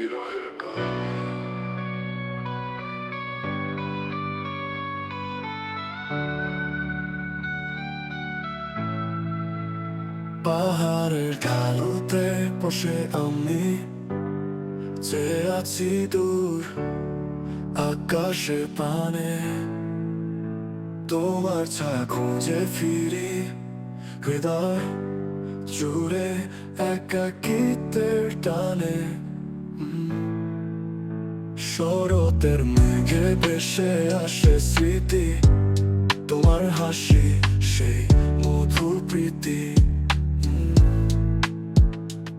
বিরহের গান। পাহাড়ের ঢালুতে বসে আমি চেয়ে আছি দূর আকাশে পানে, তোমার ছায়া খুঁজে ফিরি হৃদয় জুড়ে একাকিত্বের টানে। শরতের মেঘে ভেসে আসে স্মৃতি, তোমার হাসি সেই মধুর প্রীতি।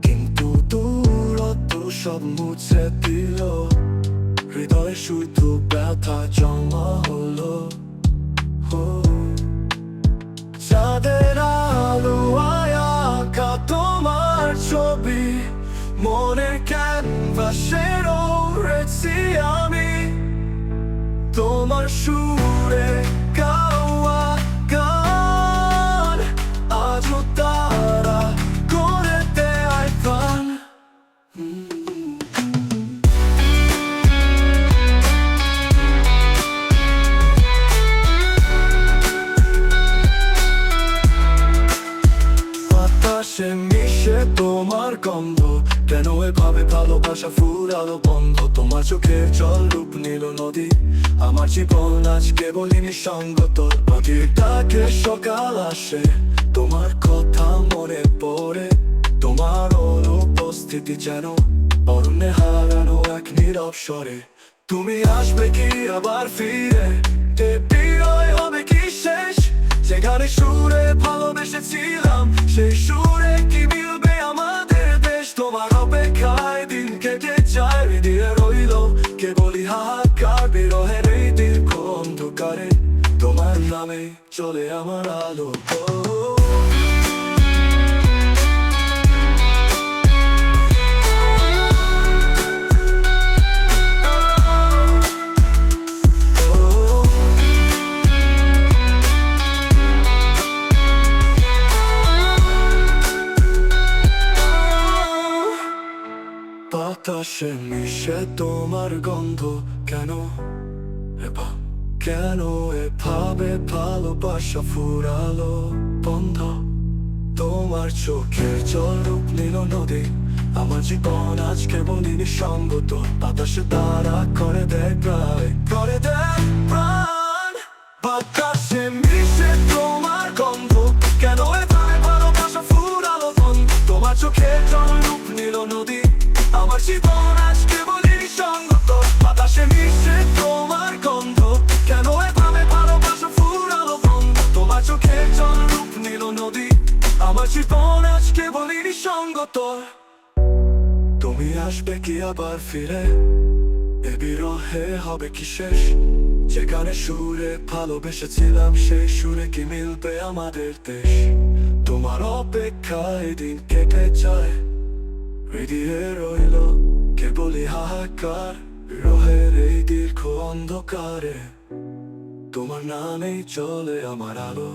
কিন্তু দূরত্ব সব মুছে দিল, হৃদয়ে শুধু ব্যথা জমা হলো। চাঁদের আলো আঁকা তোমার ছবি, মনের ক্যানভাসে রয়েছি আমি। তোমার সুরে গাওয়া গান আজও তারা করে দেয় প্রাণ। বাতাসে মিশে তোমার গন্ধ, কেন এভাবে ভালোবাসা ফুরালো বন্ধ। তোমার চোখের জল রূপ নিল নদী, আমার জীবন আজকে বলিনি সঙ্গত। নদীর ডাকে সকাল আসে, তোমার কথা মনে পড়ে। তোমার অনুপস্থিতি যেন অরণ্যে হারানো এক নীরব স্বরে। তুমি আসবে কি আবার ফিরে, বিরয় হবে কি শেষ? যেখানে সুরে ভালোবেসেছিলাম সেই সুরে কি মিলবে আমাদের দেশ? তোমার অপেক্ষায় দিন কেটে যায়, হৃদয়ে রইল কেবলই হাহাকার বিরহের এই দীর্ঘ অন্ধকারে। তোমার নামে চলে আমার আলো। বাতাসে মিশে তোমার গন্ধ, কেন কেন এভাবে ভালোবাসা ফুরালো বন্ধ? তোমার চোখের জল রূপ নিল নদী, আমার জীবন আজকে বলিনি সঙ্গত। বাতাসে তারা করে দেয় প্রায়, করে দেয় প্রাণ। বাতাসে মিশে তোমার গন্ধ, কেন এভাবে ভালোবাসা ফুরালো বন্ধ? তোমার চোখের জল রূপ নিল নদী, আমার জীবন আজকে বলিনি সঙ্গত। বাতাসে মিশে তোমার গন্ধ, কেন এভাবে ভালোবাসা ফুরালো বন্ধ? তোমার চোখের জল রূপ নিল নদী, আমার জীবন আজকে বলিনি সঙ্গত। তুমি আসবে কি আবার ফিরে, এ বিরহে হবে কি শেষ? যেখানে সুরে ভালোবেসেছিলাম সেই সুরে কি মিলবে আমাদের দেশ? তোমার অপেক্ষায় দিন কেটে যায়, হৃদয়ে রইল কেবলই হাহাকার বিরহের এই দীর্ঘ অন্ধকারে। তোমার নামেই চলে আমার আলো।